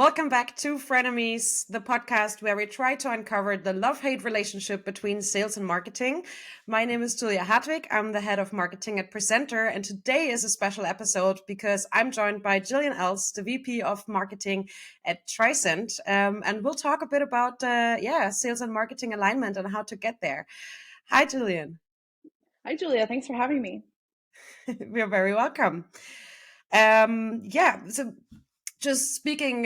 Welcome back to Frenemies, the podcast where we try to uncover the love-hate relationship between sales and marketing. My name is Julia Hartwig. I'm the head of marketing at Presenter, and today is a special episode because I'm joined by Jillian Als, the VP of marketing at Tricent, and we'll talk a bit about sales and marketing alignment and how to get there. Hi, Jillian. Hi, Julia. Thanks for having me. You're very welcome. So just speaking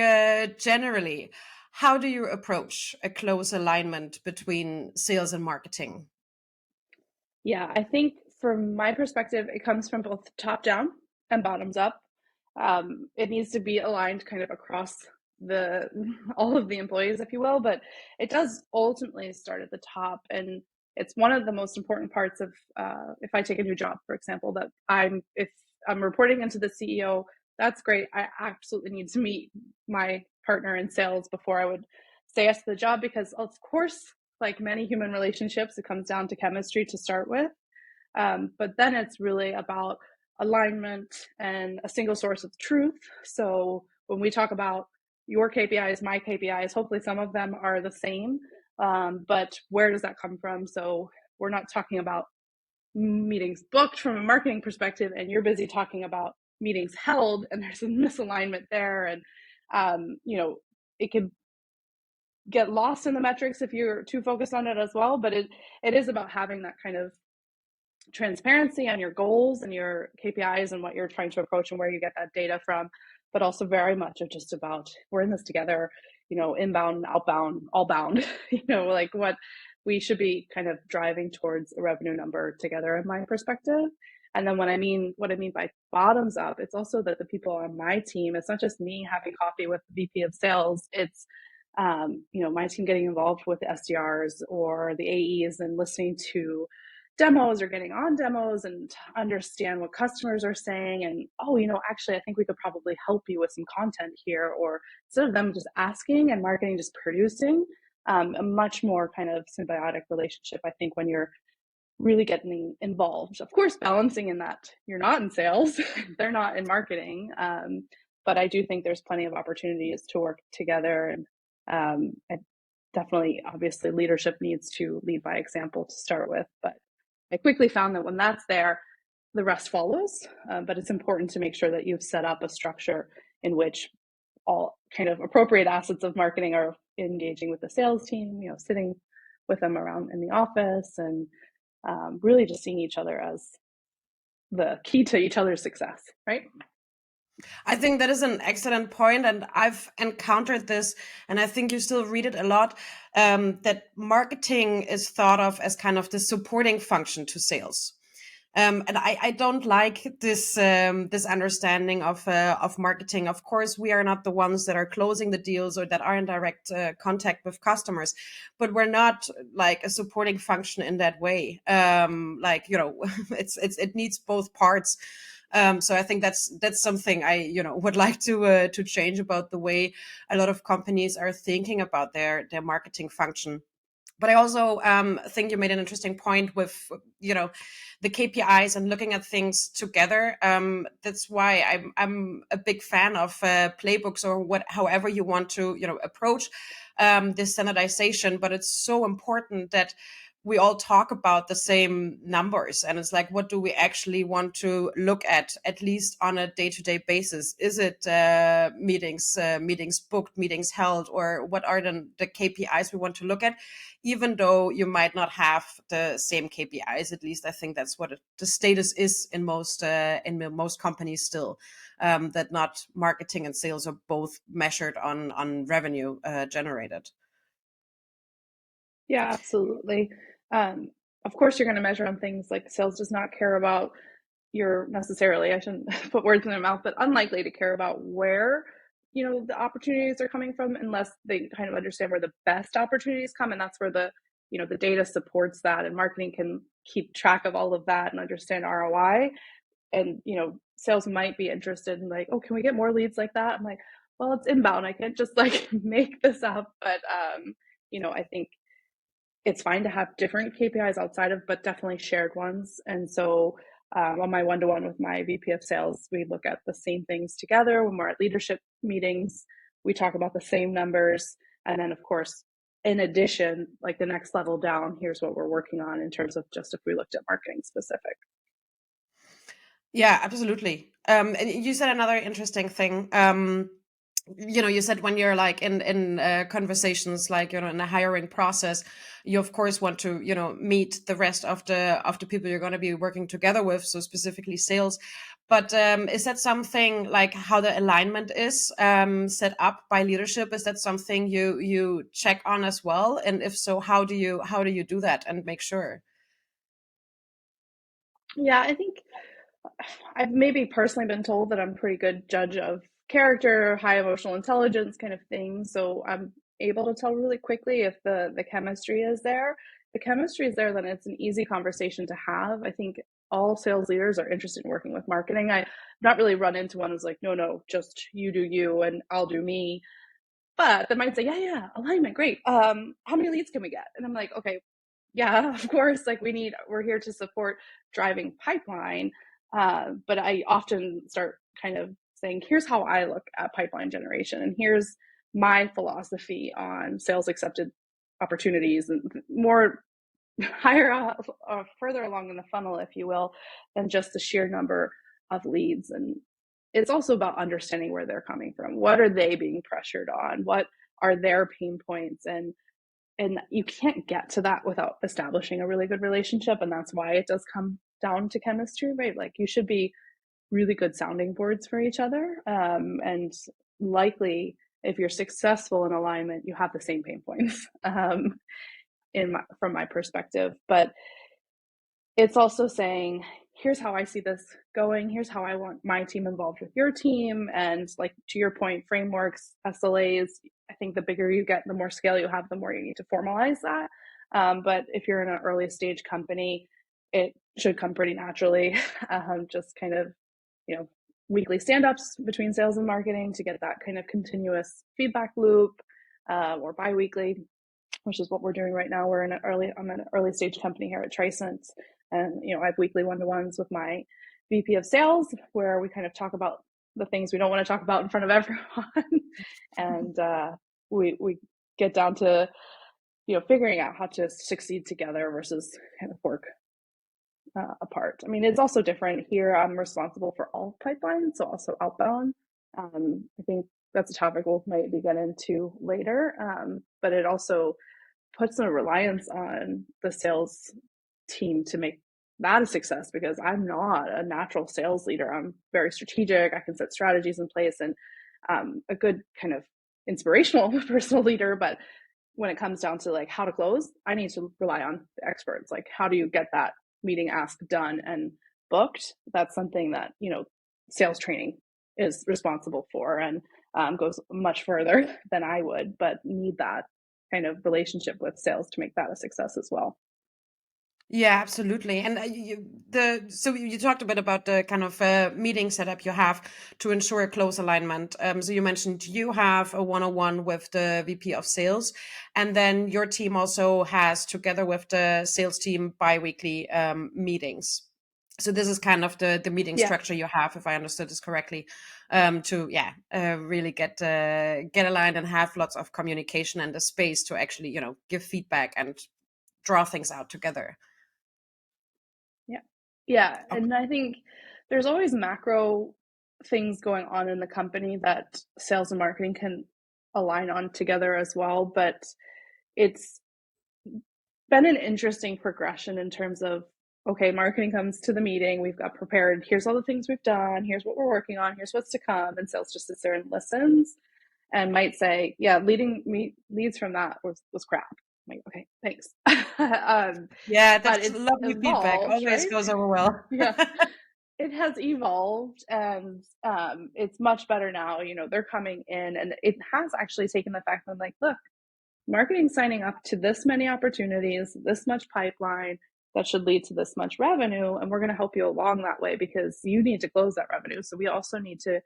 generally, how do you approach a close alignment between sales and marketing? Yeah, I think from my perspective, it comes from both top down and bottoms up. It needs to be aligned kind of across the all of the employees, if you will, but it does ultimately start at the top, and it's one of the most important parts of if I take a new job, for example, that if I'm reporting into the CEO, that's great. I absolutely need to meet my partner in sales before I would say yes to the job, because of course, like many human relationships, it comes down to chemistry to start with. But then it's really about alignment and a single source of truth. So when we talk about your KPIs, my KPIs, hopefully some of them are the same. But where does that come from? So we're not talking about meetings booked from a marketing perspective, and you're busy talking about meetings held, and there's a misalignment there. And, it could get lost in the metrics if you're too focused on it as well. But it is about having that kind of transparency on your goals and your KPIs and what you're trying to approach and where you get that data from, but also very much of just about we're in this together, inbound, outbound, all bound, like what we should be kind of driving towards a revenue number together in my perspective. And then what I mean by bottoms up, it's also that the people on my team, it's not just me having coffee with the VP of sales, it's my team getting involved with the SDRs or the AEs and listening to demos or getting on demos and understand what customers are saying. And, actually, I think we could probably help you with some content here. Or instead of them just asking and marketing just producing, a much more kind of symbiotic relationship, I think, when you're really getting involved. Of course, balancing in that you're not in sales, they're not in marketing. But I do think there's plenty of opportunities to work together. And definitely, obviously, leadership needs to lead by example to start with. But I quickly found that when that's there, the rest follows. But it's important to make sure that you've set up a structure in which all kind of appropriate assets of marketing are engaging with the sales team, sitting with them around in the office, and really just seeing each other as the key to each other's success, right? I think that is an excellent point, and I've encountered this, and I think you still read it a lot, that marketing is thought of as kind of the supporting function to sales. And I don't like this understanding of marketing. Of course, we are not the ones that are closing the deals or that are in direct contact with customers, but we're not like a supporting function in that way. It needs both parts. So I think that's something I would like to change about the way a lot of companies are thinking about their marketing function. But I also think you made an interesting point with, the KPIs and looking at things together. That's why I'm a big fan of playbooks or however you want to, approach this standardization. But it's so important that we all talk about the same numbers, and it's like, what do we actually want to look at least on a day-to-day basis? Is it meetings booked, meetings held, or what are the KPIs we want to look at? Even though you might not have the same KPIs, at least I think that's what the status is in most companies still, that not marketing and sales are both measured on revenue generated. Yeah, absolutely. Of course, you're going to measure on things like sales does not care about your necessarily, I shouldn't put words in their mouth, but unlikely to care about where, the opportunities are coming from unless they kind of understand where the best opportunities come. And that's where the data supports that, and marketing can keep track of all of that and understand ROI. And, sales might be interested in like, oh, can we get more leads like that? I'm like, well, it's inbound. I can't just like make this up. But, I think it's fine to have different KPIs outside of, but definitely shared ones. And so on my one-to-one with my VP of sales, we look at the same things together. When we're at leadership meetings, we talk about the same numbers. And then, of course, in addition, like the next level down, here's what we're working on in terms of just if we looked at marketing specific. Yeah, absolutely. And you said another interesting thing. You said when you're like in conversations, like in a hiring process, you of course want to meet the rest of the people you're going to be working together with, so specifically sales. But is that something like how the alignment is set up by leadership? Is that something you check on as well? And if so, how do you do that and make sure? Yeah, I think I've maybe personally been told that I'm a pretty good judge of character, high emotional intelligence kind of thing. So I'm able to tell really quickly if the chemistry is there. The chemistry is there, then it's an easy conversation to have. I think all sales leaders are interested in working with marketing. I've not really run into one who's like, no, just you do you and I'll do me. But they might say, yeah, alignment, great. How many leads can we get? And I'm like, okay, yeah, of course. Like we're here to support driving pipeline. But I often start kind of saying, here's how I look at pipeline generation, and here's my philosophy on sales accepted opportunities, and more higher up, further along in the funnel, if you will, than just the sheer number of leads. And it's also about understanding where they're coming from. What are they being pressured on? What are their pain points? And you can't get to that without establishing a really good relationship. And that's why it does come down to chemistry, right? Like you should be really good sounding boards for each other. And likely, if you're successful in alignment, you have the same pain points from my perspective. But it's also saying, here's how I see this going. Here's how I want my team involved with your team. And like to your point, frameworks, SLAs, I think the bigger you get, the more scale you have, the more you need to formalize that. But if you're in an early stage company, it should come pretty naturally. Just kind of, weekly stand-ups between sales and marketing to get that kind of continuous feedback loop, or bi-weekly, which is what we're doing right now. I'm an early stage company here at Tricent. And, I have weekly one-to-ones with my VP of sales where we kind of talk about the things we don't want to talk about in front of everyone. And we get down to, figuring out how to succeed together versus kind of work apart. I mean, it's also different here. I'm responsible for all pipelines, so also outbound. I think that's a topic we'll maybe get into later. But it also puts a reliance on the sales team to make that a success, because I'm not a natural sales leader. I'm very strategic. I can set strategies in place and a good kind of inspirational personal leader. But when it comes down to like how to close, I need to rely on the experts. Like, how do you get that meeting ask done and booked? That's something that, sales training is responsible for, and goes much further than I would, but need that kind of relationship with sales to make that a success as well. Yeah, absolutely. And so you talked a bit about the kind of meeting setup you have to ensure close alignment. So you mentioned you have a one-on-one with the VP of sales, and then your team also has, together with the sales team, bi-weekly meetings. So this is kind of the meeting Yeah. structure you have, if I understood this correctly, to really get aligned and have lots of communication and the space to actually give feedback and draw things out together. Yeah. And I think there's always macro things going on in the company that sales and marketing can align on together as well. But it's been an interesting progression in terms of, okay, marketing comes to the meeting, we've got prepared, here's all the things we've done, here's what we're working on, here's what's to come. And sales just sits there and listens and might say, yeah, leads from that was crap. I'm like, okay, thanks. Yeah, But that's it's lovely feedback. evolved, Always right? goes over well. Yeah, it has evolved, and it's much better now. They're coming in, and it has actually taken the fact that I'm like, look, marketing signing up to this many opportunities, this much pipeline that should lead to this much revenue, and we're going to help you along that way because you need to close that revenue. So we also need to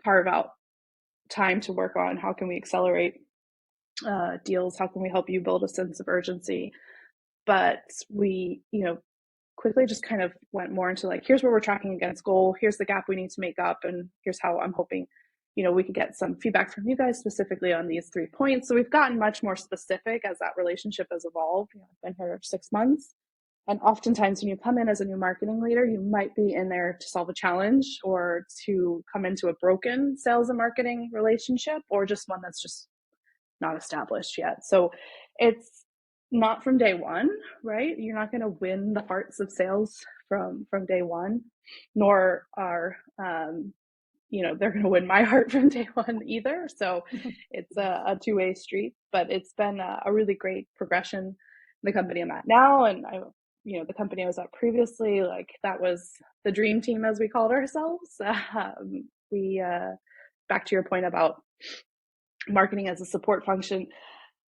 carve out time to work on how can we accelerate deals, how can we help you build a sense of urgency. But we, quickly just kind of went more into like, here's where we're tracking against goal, here's the gap we need to make up, and here's how I'm hoping, we could get some feedback from you guys specifically on these 3 points. So we've gotten much more specific as that relationship has evolved. I've been here 6 months. And oftentimes when you come in as a new marketing leader, you might be in there to solve a challenge or to come into a broken sales and marketing relationship, or just one that's just not established yet. So it's not from day one, right? You're not going to win the hearts of sales from day one, nor are they're going to win my heart from day one either. So it's a two-way street, but it's been a really great progression in the company I'm at now. And the company I was at previously, like that was the dream team, as we called ourselves. Back to your point about marketing as a support function,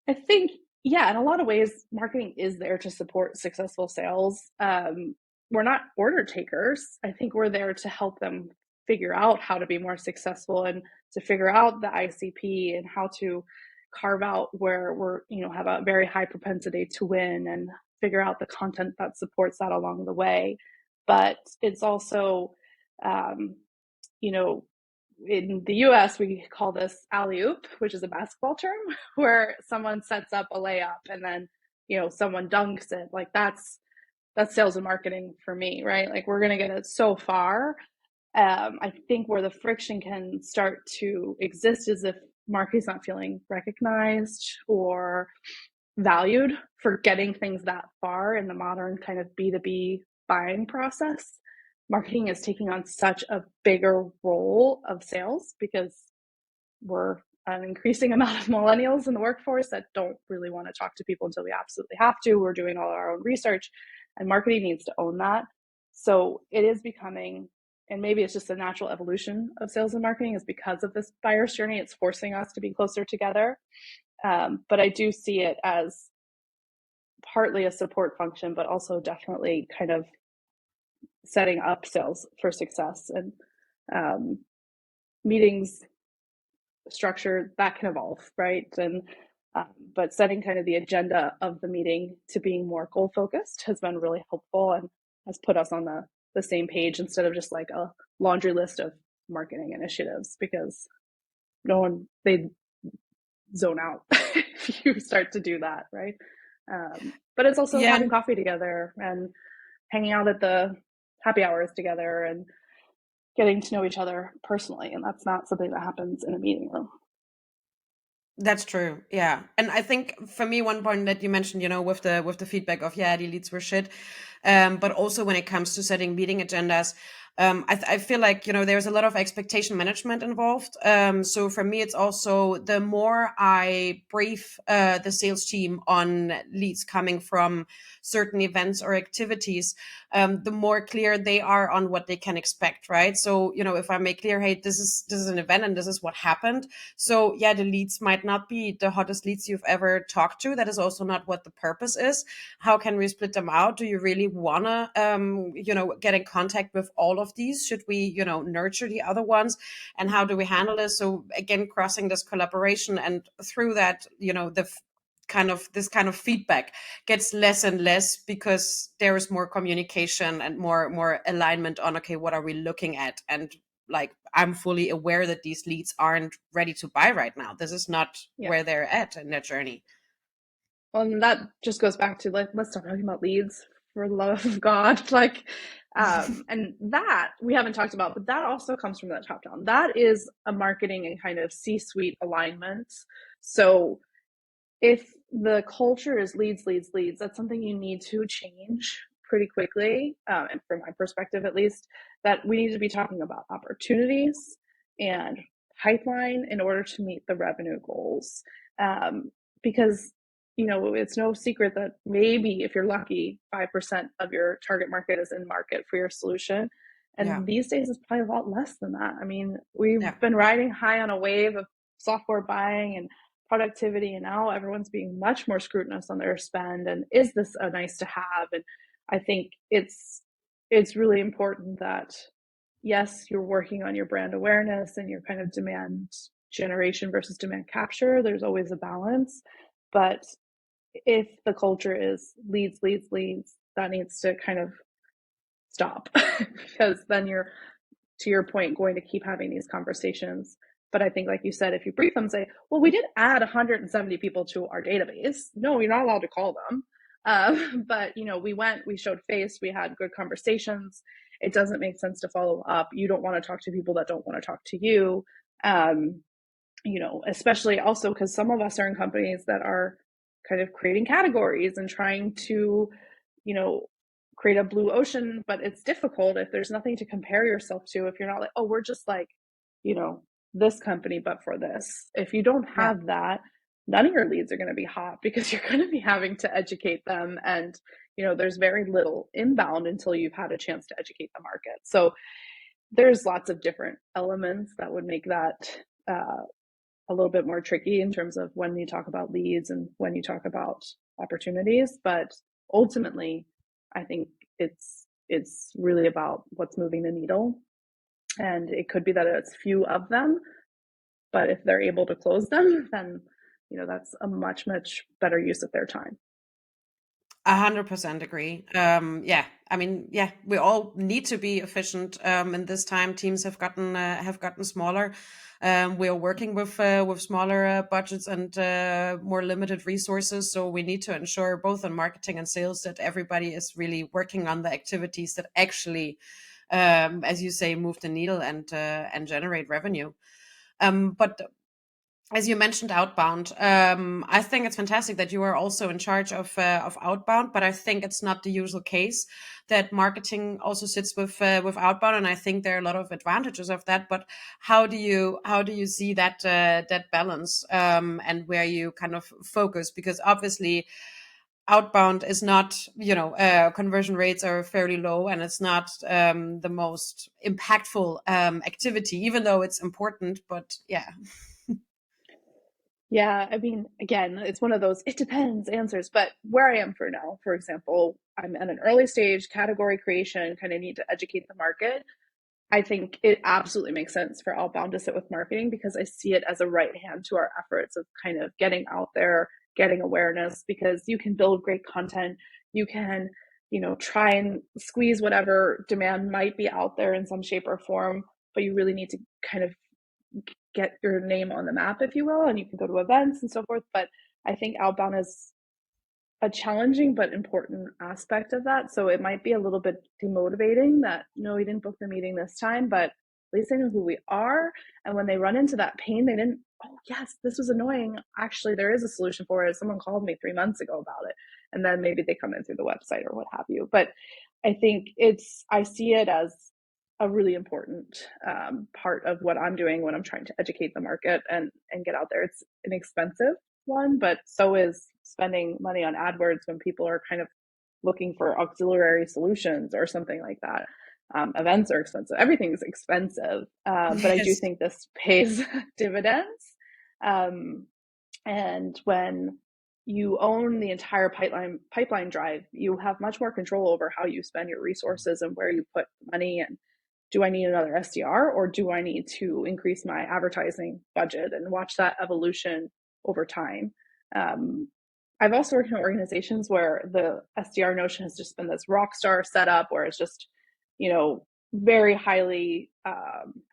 I think, yeah, in a lot of ways, marketing is there to support successful sales. We're not order takers. I think we're there to help them figure out how to be more successful and to figure out the ICP and how to carve out where we're, have a very high propensity to win and figure out the content that supports that along the way. But it's also, in the US, we call this alley-oop, which is a basketball term, where someone sets up a layup and then, someone dunks it. Like that's sales and marketing for me, right? Like we're going to get it so far. I think where the friction can start to exist is if marketing's not feeling recognized or valued for getting things that far in the modern kind of B2B buying process. Marketing is taking on such a bigger role of sales because we're an increasing amount of millennials in the workforce that don't really want to talk to people until we absolutely have to. We're doing all our own research, and marketing needs to own that. So it is becoming, and maybe it's just a natural evolution of sales and marketing, is because of this buyer's journey. It's forcing us to be closer together. But I do see it as partly a support function, but also definitely kind of setting up sales for success. And meetings structure that can evolve, right? And but setting kind of the agenda of the meeting to being more goal focused has been really helpful and has put us on the same page instead of just like a laundry list of marketing initiatives, because they zone out if you start to do that, right? But it's also Yeah, having coffee together and hanging out at the happy hours together and getting to know each other personally. And that's not something that happens in a meeting room. that's true. Yeah. And I think for me, one point that you mentioned, with the feedback of, yeah, the leads were shit. But also when it comes to setting meeting agendas, I feel like, there's a lot of expectation management involved. So for me, it's also the more I brief the sales team on leads coming from certain events or activities, the more clear they are on what they can expect, right? So, if I make clear, hey, this is an event and this is what happened. So yeah, the leads might not be the hottest leads you've ever talked to. That is also not what the purpose is. How can we split them out? Do you really want to, get in contact with all of these? Should we, nurture the other ones? And how do we handle this? So again, crossing this collaboration, and through that, this kind of feedback gets less and less because there is more communication and more alignment on, okay, what are we looking at? And like, I'm fully aware that these leads aren't ready to buy right now. This is not Yeah. where they're at in their journey. Well, and that just goes back to like, let's stop talking about leads for the love of God. Like, and that we haven't talked about, but that also comes from that top down. That is a marketing and kind of C-suite alignment. So if the culture is leads, that's something you need to change pretty quickly. And from my perspective, at least, that we need to be talking about opportunities and pipeline in order to meet the revenue goals. Because, it's no secret that maybe if you're lucky, 5% of your target market is in market for your solution. And Yeah. these days it's probably a lot less than that. I mean, we've Yeah. been riding high on a wave of software buying and productivity, and now everyone's being much more scrutinous on their spend, and is this a nice to have? And I think it's really important that, yes, you're working on your brand awareness and your kind of demand generation versus demand capture. There's always a balance, but if the culture is leads, that needs to kind of stop because then you're, to your point, going to keep having these conversations But I think, like you said, if you brief them, say, well, we did add 170 people to our database. No, you're not allowed to call them. But, we showed face, we had good conversations. It doesn't make sense to follow up. You don't want to talk to people that don't want to talk to you. Especially also because some of us are in companies that are kind of creating categories and trying to, create a blue ocean, but it's difficult if there's nothing to compare yourself to. If you're not like, oh, we're just like, this company, but for this. If you don't Yeah. have that, none of your leads are going to be hot because you're going to be having to educate them. And, there's very little inbound until you've had a chance to educate the market. So there's lots of different elements that would make that a little bit more tricky in terms of when you talk about leads and when you talk about opportunities. But ultimately, I think it's really about what's moving the needle. And it could be that it's few of them, but if they're able to close them, then that's a much, much better use of their time. 100% agree. Yeah, I mean, yeah, we all need to be efficient. In this time, teams have gotten smaller. We are working with smaller budgets and more limited resources, so we need to ensure both in marketing and sales that everybody is really working on the activities that actually, as you say, move the needle and generate revenue. But as you mentioned outbound, I think it's fantastic that you are also in charge of outbound, but I think it's not the usual case that marketing also sits with outbound, and I think there are a lot of advantages of that. But how do you see that balance, and where you kind of focus? Because obviously outbound is not, conversion rates are fairly low, and it's not the most impactful activity, even though it's important. But yeah. Yeah, I mean, again, it's one of those it depends answers. But where I am for now, for example, I'm at an early stage category creation, kind of need to educate the market. I think it absolutely makes sense for outbound to sit with marketing because I see it as a right hand to our efforts of kind of getting out there, getting awareness, because you can build great content. You can, try and squeeze whatever demand might be out there in some shape or form, but you really need to kind of get your name on the map, if you will, and you can go to events and so forth. But I think outbound is a challenging but important aspect of that. So it might be a little bit demotivating that, no, we didn't book the meeting this time, but at least they know who we are. And when they run into that pain, they didn't, oh, yes, this was annoying. Actually, there is a solution for it. Someone called me 3 months ago about it. And then maybe they come in through the website or what have you. But I think I see it as a really important part of what I'm doing when I'm trying to educate the market and get out there. It's an expensive one, but so is spending money on AdWords when people are kind of looking for auxiliary solutions or something like that. Events are expensive. Everything's expensive, but I do Yes. think this pays dividends. And when you own the entire pipeline drive, you have much more control over how you spend your resources and where you put money. And do I need another SDR, or do I need to increase my advertising budget and watch that evolution over time? I've also worked in organizations where the SDR notion has just been this rock star setup where it's just, very highly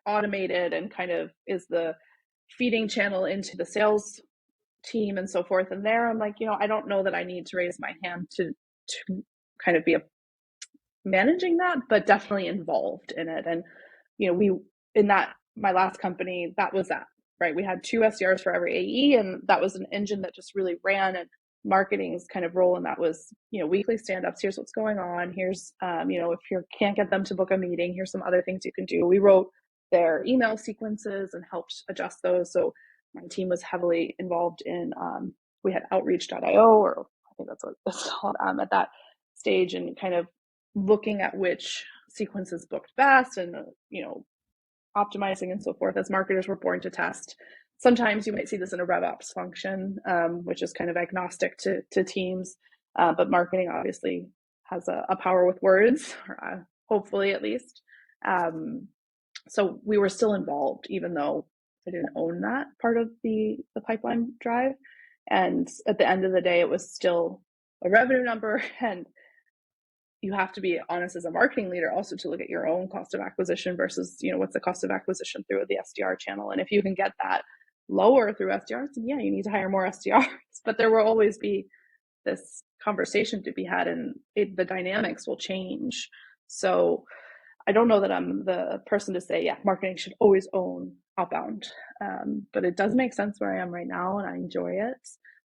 automated and kind of is the feeding channel into the sales team and so forth. And there I'm like, I don't know that I need to raise my hand to kind of be managing that, but definitely involved in it. And, we, in that, my last company, that was that, right? We had 2 SDRs for every AE, and that was an engine that just really ran. And marketing's kind of role in that was, weekly stand-ups. Here's what's going on. Here's, if you can't get them to book a meeting, here's some other things you can do. We wrote their email sequences and helped adjust those. So my team was heavily involved in, we had outreach.io, or I think that's what it's called, at that stage, and kind of looking at which sequences booked best and, optimizing and so forth. As marketers, we're born to test. Sometimes you might see this in a RevOps function, which is kind of agnostic to teams, but marketing obviously has a power with words, hopefully at least. So we were still involved, even though I didn't own that part of the pipeline drive. And at the end of the day, it was still a revenue number. And you have to be honest as a marketing leader also to look at your own cost of acquisition versus, what's the cost of acquisition through the SDR channel. And if you can get that lower through SDRs, then yeah, you need to hire more SDRs. But there will always be this conversation to be had, and the dynamics will change. So I don't know that I'm the person to say, yeah, marketing should always own outbound. But it does make sense where I am right now, and I enjoy it.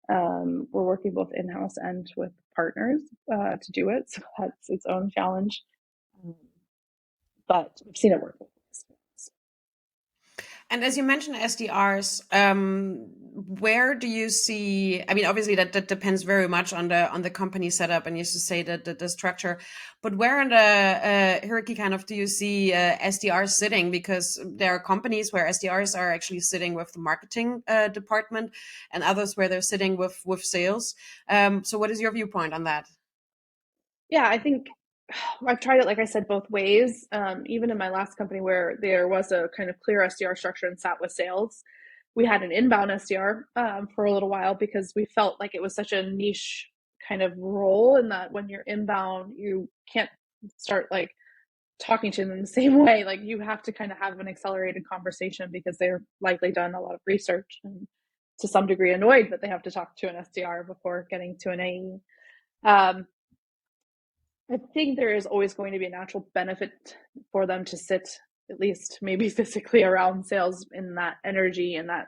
We're working both in-house and with partners to do it. So that's its own challenge. But I've seen it work. And as you mentioned SDRs, where do you see? I mean, obviously that depends very much on the company setup, and you used to say that the structure. But where in the hierarchy kind of do you see SDRs sitting? Because there are companies where SDRs are actually sitting with the marketing department, and others where they're sitting with sales. So, what is your viewpoint on that? Yeah, I think I've tried it, like I said, both ways. Even in my last company where there was a kind of clear SDR structure and sat with sales, we had an inbound SDR for a little while because we felt like it was such a niche kind of role, and that when you're inbound, you can't start like talking to them in the same way. Like you have to kind of have an accelerated conversation because they're likely done a lot of research and to some degree annoyed that they have to talk to an SDR before getting to an AE. I think there is always going to be a natural benefit for them to sit, at least maybe physically, around sales in that energy and that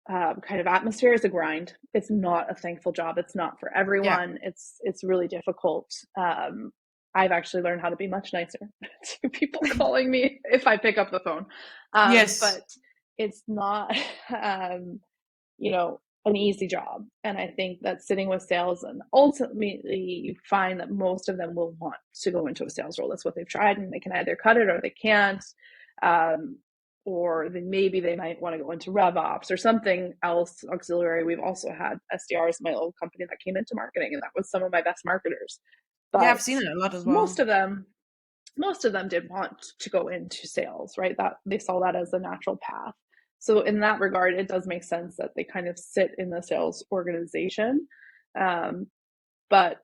kind of atmosphere. Is a grind. It's not a thankful job. It's not for Yeah. everyone. It's really difficult. I've actually learned how to be much nicer to people calling me if I pick up the phone. Yes. But it's not, you know, an easy job. And I think that sitting with sales, and ultimately you find that most of them will want to go into a sales role. That's what they've tried, and they can either cut it or they can't. Or then maybe they might want to go into RevOps or something else auxiliary. We've also had SDRs in my old company that came into marketing, and that was some of my best marketers. Yeah, I've But seen it a lot as most well. of them most of them did want to go into sales, right? That they saw that as a natural path. So in that regard, it does make sense that they kind of sit in the sales organization. Um, but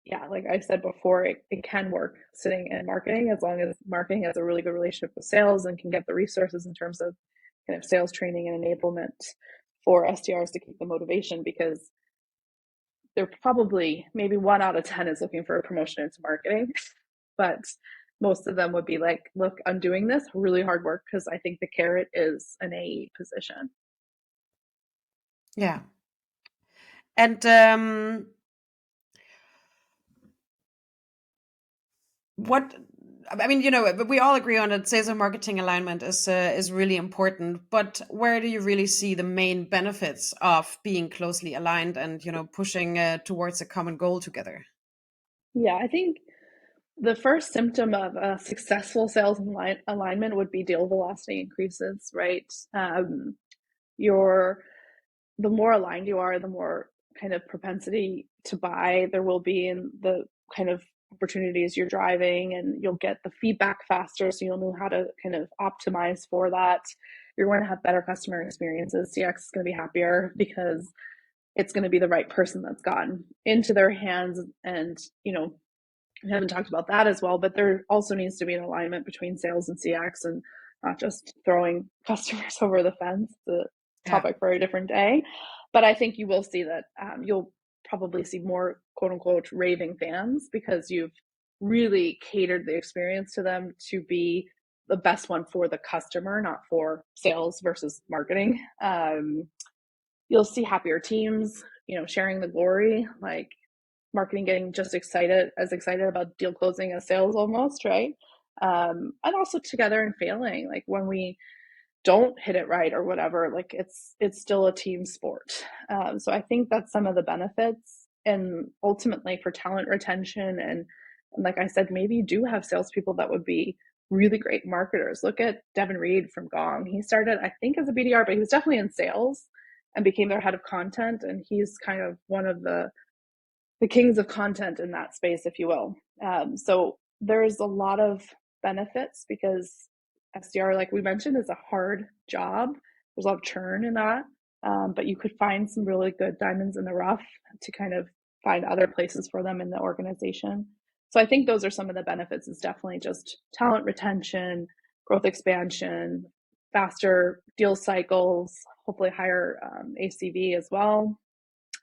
yeah, like I said before, it can work sitting in marketing as long as marketing has a really good relationship with sales and can get the resources in terms of kind of sales training and enablement for SDRs to keep the motivation, because they're probably maybe 1 out of 10 is looking for a promotion into marketing. But most of them would be like, look, I'm doing this really hard work because I think the carrot is an AE position. Yeah. And what I mean, we all agree on that sales and marketing alignment is really important. But where do you really see the main benefits of being closely aligned and pushing towards a common goal together? Yeah, I think the first symptom of a successful sales alignment would be deal velocity increases, right? Your The more aligned you are, the more kind of propensity to buy there will be in the kind of opportunities you're driving, and you'll get the feedback faster, so you'll know how to kind of optimize for that. You're going to have better customer experiences. CX is going to be happier because it's going to be the right person that's gotten into their hands. And we haven't talked about that as well, but there also needs to be an alignment between sales and CX, and not just throwing customers over the fence. The Yeah. topic for a different day. But I think you will see that you'll probably see more quote unquote raving fans because you've really catered the experience to them to be the best one for the customer, not for sales versus marketing. You'll see happier teams, sharing the glory, like marketing getting just excited about deal closing as sales almost, right? And also together and failing, like when we don't hit it right or whatever, like it's still a team sport. So I think that's some of the benefits, and ultimately for talent retention, and like I said, maybe you do have salespeople that would be really great marketers. Look at Devin Reed from Gong. He started, I think, as a BDR, but he was definitely in sales and became their head of content, and he's kind of one of the kings of content in that space, if you will. So there's a lot of benefits because SDR, like we mentioned, is a hard job. There's a lot of churn in that, but you could find some really good diamonds in the rough to kind of find other places for them in the organization. So I think those are some of the benefits. Is definitely just talent retention, growth expansion, faster deal cycles, hopefully higher ACV as well,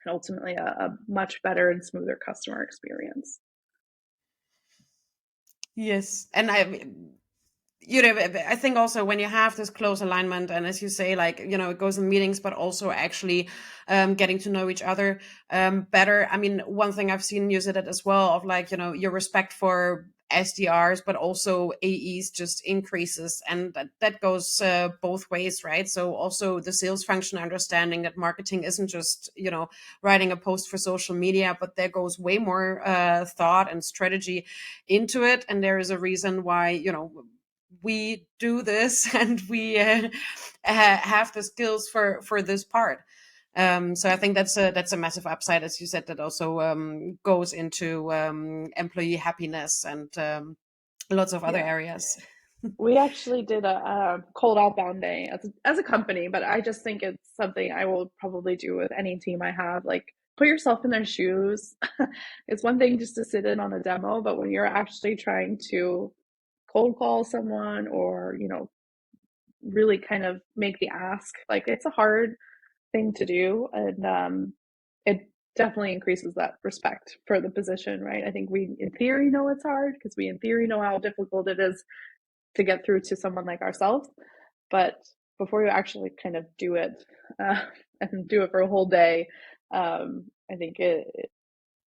and ultimately a much better and smoother customer experience. Yes, and I think also when you have this close alignment, and as you say, like, it goes in meetings, but also actually getting to know each other better. I mean, one thing I've seen use it as well of like, your respect for SDRs, but also AEs just increases. And that goes both ways, right? So also the sales function understanding that marketing isn't just, writing a post for social media, but there goes way more thought and strategy into it. And there is a reason why, we do this and we have the skills for this part. So I think that's a massive upside, as you said, that also goes into employee happiness and lots of other Yeah. areas. We actually did a cold outbound day as a company, but I just think it's something I will probably do with any team I have. Like, put yourself in their shoes. It's one thing just to sit in on a demo, but when you're actually trying to cold call someone or, really kind of make the ask, like, it's a hard thing to do. And it definitely increases that respect for the position, right? I think we, in theory, know it's hard because we, in theory, know how difficult it is to get through to someone like ourselves. But before you actually kind of do it and do it for a whole day, I think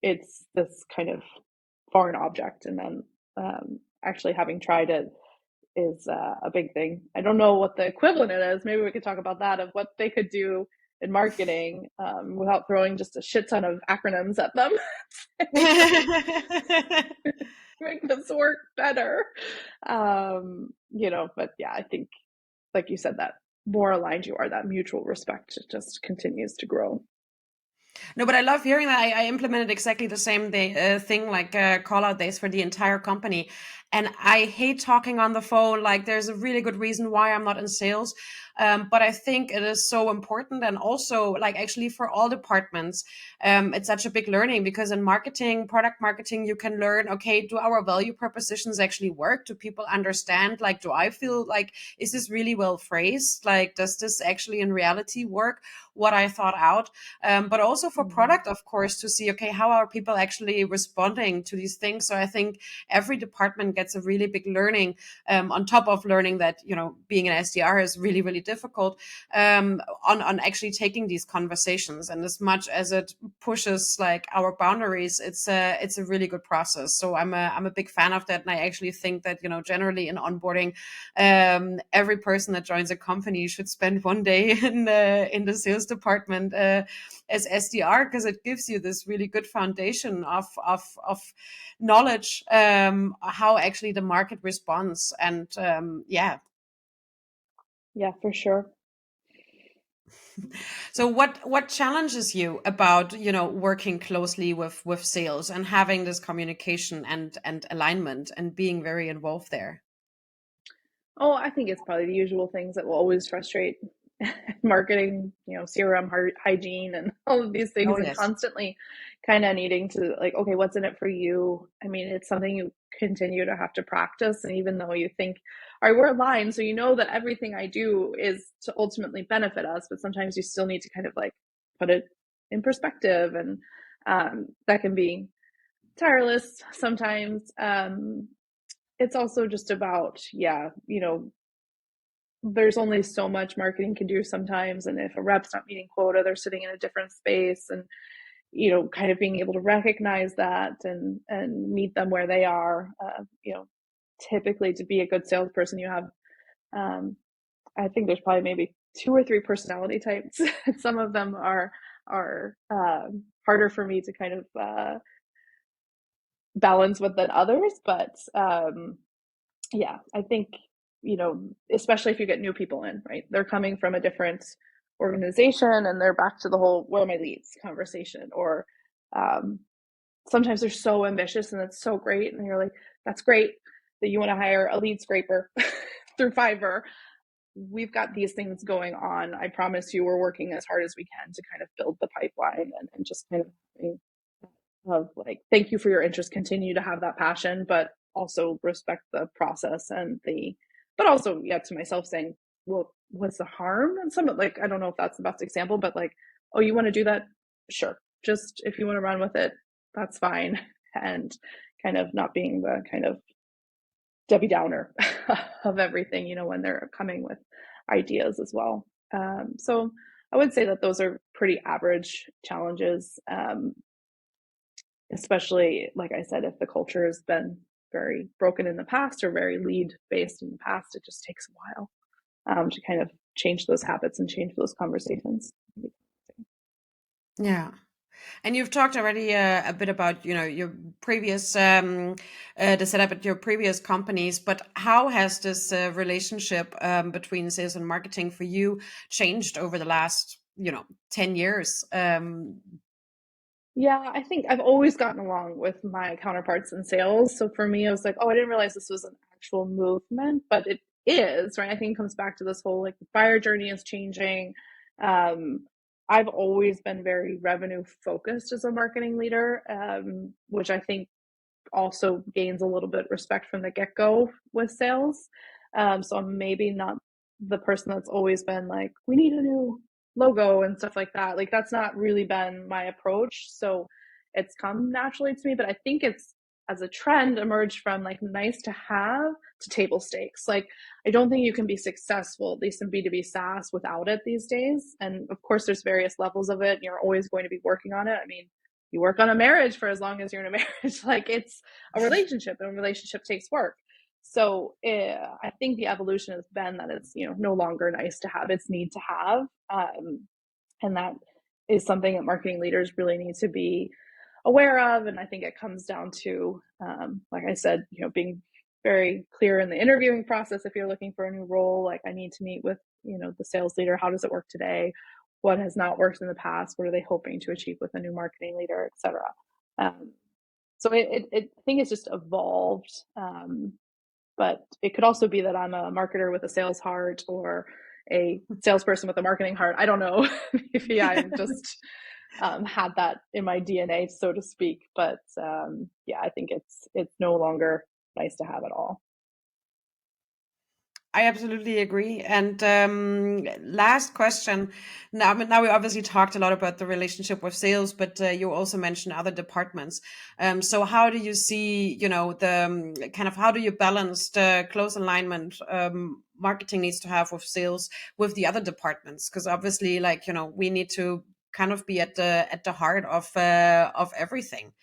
it's this kind of foreign object. And then actually having tried it is a big thing. I don't know what the equivalent it is. Maybe we could talk about that, of what they could do in marketing without throwing just a shit ton of acronyms at them. Make this work better. But yeah, I think, like you said, that more aligned you are, that mutual respect just continues to grow. No, but I love hearing that. I implemented exactly the same thing, like call out days for the entire company. And I hate talking on the phone. Like, there's a really good reason why I'm not in sales. But I think it is so important. And also, like, actually, for all departments, it's such a big learning, because in marketing, product marketing, you can learn, okay, do our value propositions actually work? Do people understand? Like, do I feel like, is this really well phrased? Like, does this actually in reality work what I thought out? But also for product, of course, to see, okay, how are people actually responding to these things? So I think every department gets a really big learning on top of learning that, being an SDR is really, really difficult, on actually taking these conversations. And as much as it pushes like our boundaries, it's a really good process. So I'm a big fan of that. And I actually think that, generally in onboarding, every person that joins a company should spend one day in the sales department as SDR, because it gives you this really good foundation of knowledge, how actually the market responds. And yeah. Yeah, for sure. So what challenges you about, working closely with sales and having this communication and alignment and being very involved there? Oh, I think it's probably the usual things that will always frustrate marketing, CRM hygiene and all of these Oh, things, and yes. constantly kind of needing to, like, okay, what's in it for you? I mean, it's something you continue to have to practice. And even though you think, all right, we're aligned, so you know that everything I do is to ultimately benefit us, but sometimes you still need to kind of like put it in perspective. And that can be tireless sometimes. It's also just about, yeah, there's only so much marketing can do sometimes. And if a rep's not meeting quota, they're sitting in a different space. And, kind of being able to recognize that and meet them where they are. Typically, to be a good salesperson, you have, I think there's probably maybe two or three personality types. Some of them are harder for me to kind of balance with than others. But yeah, I think, especially if you get new people in, right? They're coming from a different organization and they're back to the whole, where are my leads conversation. Or um, sometimes they're so ambitious and that's so great. And you're like, that's great that you want to hire a lead scraper through Fiverr. We've got these things going on. I promise you, we're working as hard as we can to kind of build the pipeline and just kind of of like, thank you for your interest, continue to have that passion, but also respect the process and but also, yeah, to myself saying, well, what's the harm? And some, like, I don't know if that's the best example, but like, oh, you want to do that? Sure. Just if you want to run with it, that's fine. And kind of not being the kind of Debbie Downer of everything, when they're coming with ideas as well. So I would say that those are pretty average challenges, especially, like I said, if the culture has been very broken in the past or very lead based in the past, it just takes a while to kind of change those habits and change those conversations. Yeah. And you've talked already a bit about, your previous, the setup at your previous companies, but how has this relationship between sales and marketing for you changed over the last, 10 years? Yeah, I think I've always gotten along with my counterparts in sales. So for me, I was like, oh, I didn't realize this was an actual movement, but it is, right? I think it comes back to this whole like the buyer journey is changing. Um, I've always been very revenue focused as a marketing leader, which I think also gains a little bit respect from the get go with sales. So I'm maybe not the person that's always been like, we need a new logo and stuff like that. Like, that's not really been my approach. So it's come naturally to me, but I think it's, as a trend, emerged from like nice to have to table stakes. Like, I don't think you can be successful, at least in B2B SaaS, without it these days. And of course, there's various levels of it. And you're always going to be working on it. I mean, you work on a marriage for as long as you're in a marriage. Like, it's a relationship, and a relationship takes work. So I think the evolution has been that it's no longer nice to have, it's need to have, and that is something that marketing leaders really need to be aware of. And I think it comes down to, like I said, being very clear in the interviewing process. If you're looking for a new role, like, I need to meet with the sales leader. How does it work today? What has not worked in the past? What are they hoping to achieve with a new marketing leader, etc. So I think it's just evolved. But it could also be that I'm a marketer with a sales heart, or a salesperson with a marketing heart. I don't know. Maybe I'm just had that in my DNA, so to speak. But yeah, I think it's no longer nice to have at all. I absolutely agree. And last question. Now, I mean, now we obviously talked a lot about the relationship with sales, but you also mentioned other departments. So how do you see, the kind of, how do you balance the close alignment marketing needs to have with sales with the other departments? Because obviously, like, we need to kind of be at the heart of everything.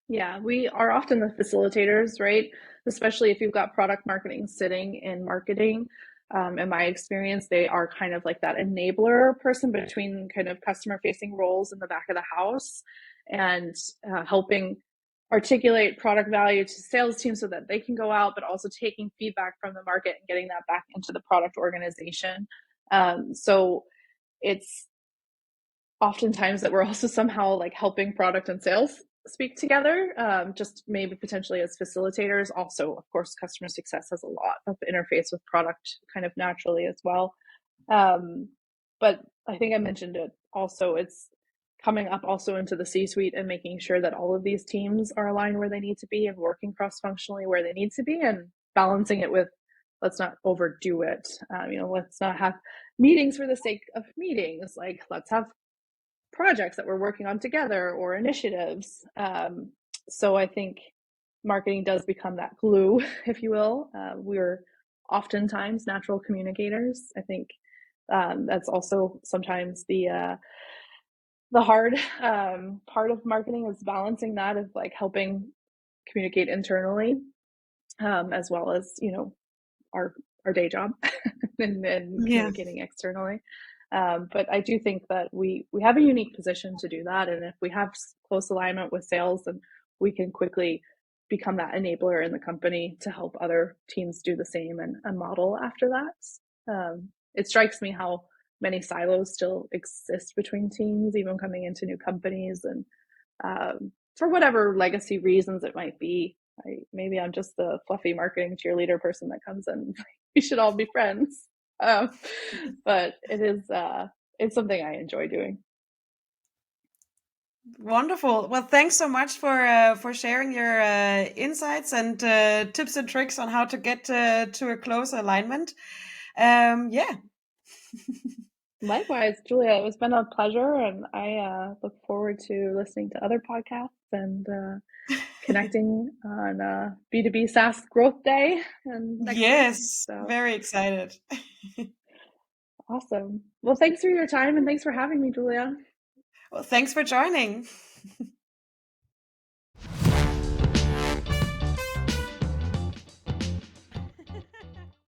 Yeah, we are often the facilitators, right? Especially if you've got product marketing sitting in marketing. In my experience, they are kind of like that enabler person between kind of customer facing roles in the back of the house, and helping articulate product value to sales teams so that they can go out, but also taking feedback from the market and getting that back into the product organization. So it's oftentimes that we're also somehow like helping product and sales speak together, just maybe potentially as facilitators. Also, of course, customer success has a lot of interface with product kind of naturally as well. But I think I mentioned it also, it's coming up also into the C-suite and making sure that all of these teams are aligned where they need to be and working cross-functionally where they need to be, and balancing it with, let's not overdo it. Let's not have meetings for the sake of meetings. Like, let's have projects that we're working on together or initiatives. So I think marketing does become that glue, if you will. We're oftentimes natural communicators. I think that's also sometimes the hard part of marketing, is balancing that of like helping communicate internally, as well as our day job and Yeah. communicating externally. But I do think that we have a unique position to do that, and if we have close alignment with sales, then we can quickly become that enabler in the company to help other teams do the same, and model after that. It strikes me how many silos still exist between teams, even coming into new companies, and for whatever legacy reasons it might be. Maybe I'm just the fluffy marketing cheerleader person that comes in. We should all be friends. But it's something I enjoy doing. Wonderful. Well, thanks so much for sharing your insights and tips and tricks on how to get to a close alignment. Yeah. Likewise, Julia, it's been a pleasure, and I look forward to listening to other podcasts and connecting on B2B SaaS Growth Day and next week. Yes, So very excited. awesome. Well, thanks for your time and thanks for having me, Julia. Well, thanks for joining.